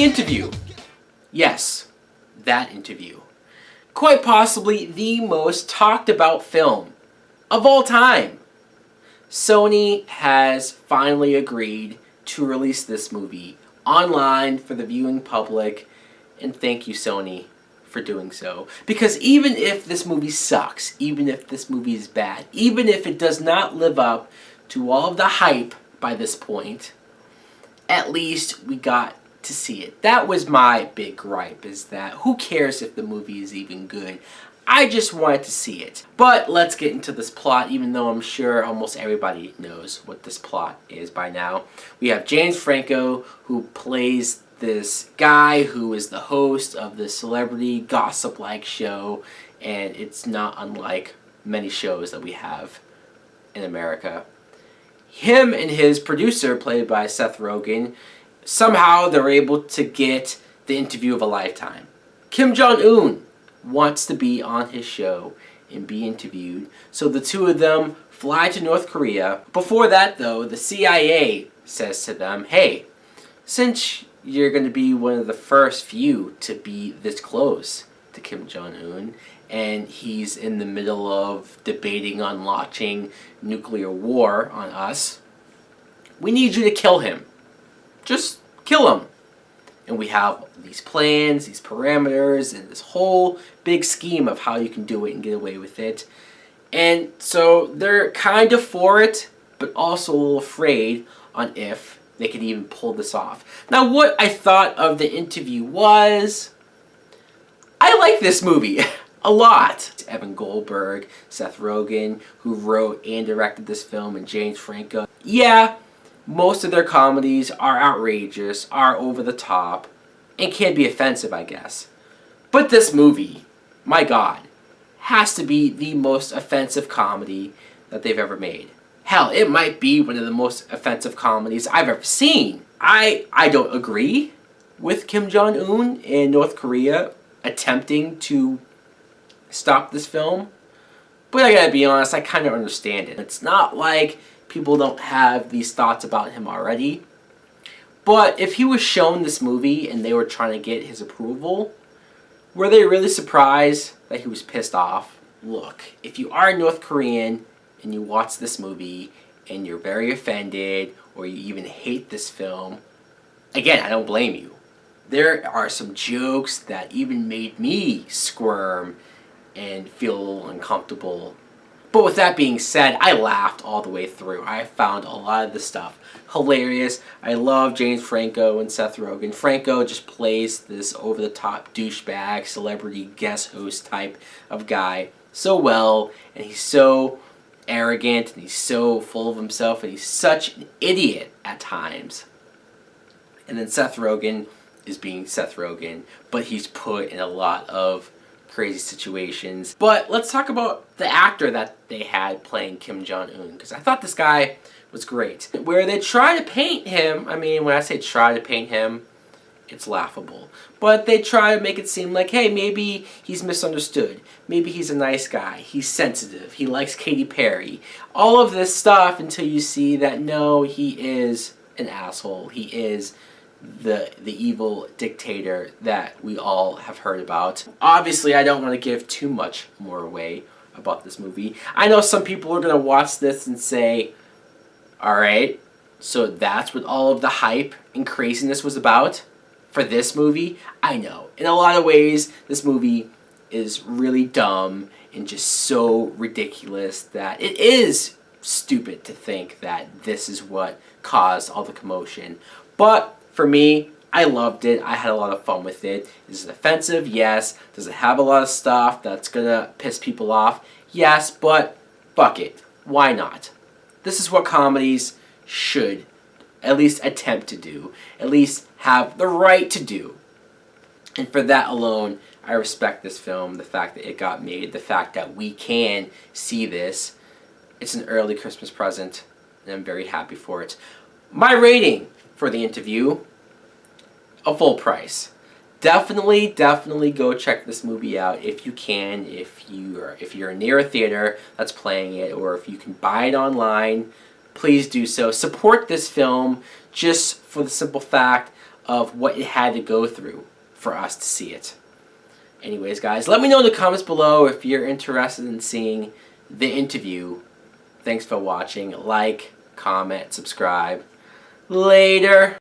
The Interview. Yes, that interview. Quite possibly the most talked about film of all time. Sony has finally agreed to release this movie online for the viewing public, and thank you, Sony, for doing so. Because even if this movie sucks, even if this movie is bad, even if it does not live up to all of the hype by this point, at least we got to see it. That was my big gripe, is that who cares if the movie is even good? I just wanted to see it. But let's get into this plot, even though I'm sure almost everybody knows what this plot is by now. We have James Franco, who plays this guy who is the host of this celebrity gossip-like show, and it's not unlike many shows that we have in America. Him and his producer, played by Seth Rogen, somehow they're able to get the interview of a lifetime. Kim Jong-un wants to be on his show and be interviewed, so the two of them fly to North Korea. Before that, though, the CIA says to them, hey, since you're going to be one of the first few to be this close to Kim Jong-un, and he's in the middle of debating on launching nuclear war on us, we need you to kill him. Just kill him. And we have these plans, these parameters, and this whole big scheme of how you can do it and get away with it. And so they're kind of for it, but also a little afraid on if they could even pull this off. Now, what I thought of the interview was, I like this movie a lot. Evan Goldberg, Seth Rogen, who wrote and directed this film, and James Franco. Yeah, most of their comedies are outrageous, are over the top, and can be offensive, I guess. But this movie, my God, has to be the most offensive comedy that they've ever made. Hell, it might be one of the most offensive comedies I've ever seen. I don't agree with Kim Jong-un in North Korea attempting to stop this film, but I gotta be honest, I kind of understand it. It's not like people don't have these thoughts about him already, but if he was shown this movie and they were trying to get his approval, were they really surprised that he was pissed off? Look, if you are North Korean and you watch this movie and you're very offended or you even hate this film, again, I don't blame you. There are some jokes that even made me squirm and feel a little uncomfortable. But with that being said, I laughed all the way through. I found a lot of this stuff hilarious. I love James Franco and Seth Rogen. Franco just plays this over-the-top douchebag, celebrity guest host type of guy so well, and he's so arrogant, and he's so full of himself, and he's such an idiot at times. And then Seth Rogen is being Seth Rogen, but he's put in a lot of crazy situations. But let's talk about the actor that they had playing Kim Jong-un, because I thought this guy was great. Where they try to paint him, I mean, when I say try to paint him, it's laughable. But they try to make it seem like, hey, maybe he's misunderstood. Maybe he's a nice guy. He's sensitive. He likes Katy Perry. All of this stuff until you see that, no, he is an asshole. He is the evil dictator that we all have heard about. Obviously, I don't want to give too much more away about this movie. I know some people are going to watch this and say, alright, so that's what all of the hype and craziness was about for this movie? I know. In a lot of ways, this movie is really dumb and just so ridiculous that it is stupid to think that this is what caused all the commotion. But for me, I loved it. I had a lot of fun with it. Is it offensive? Yes. Does it have a lot of stuff that's gonna piss people off? Yes, but fuck it. Why not? This is what comedies should at least attempt to do. At least have the right to do. And for that alone, I respect this film. The fact that it got made. The fact that we can see this. It's an early Christmas present. And I'm very happy for it. My rating for The Interview, a full price. Definitely go check this movie out if you can, if you're near a theater that's playing it, or if you can buy it online, please do so. Support this film just for the simple fact of what it had to go through for us to see it. Anyways, guys, let me know in the comments below if you're interested in seeing the interview. Thanks for watching. Like, comment, subscribe. Later.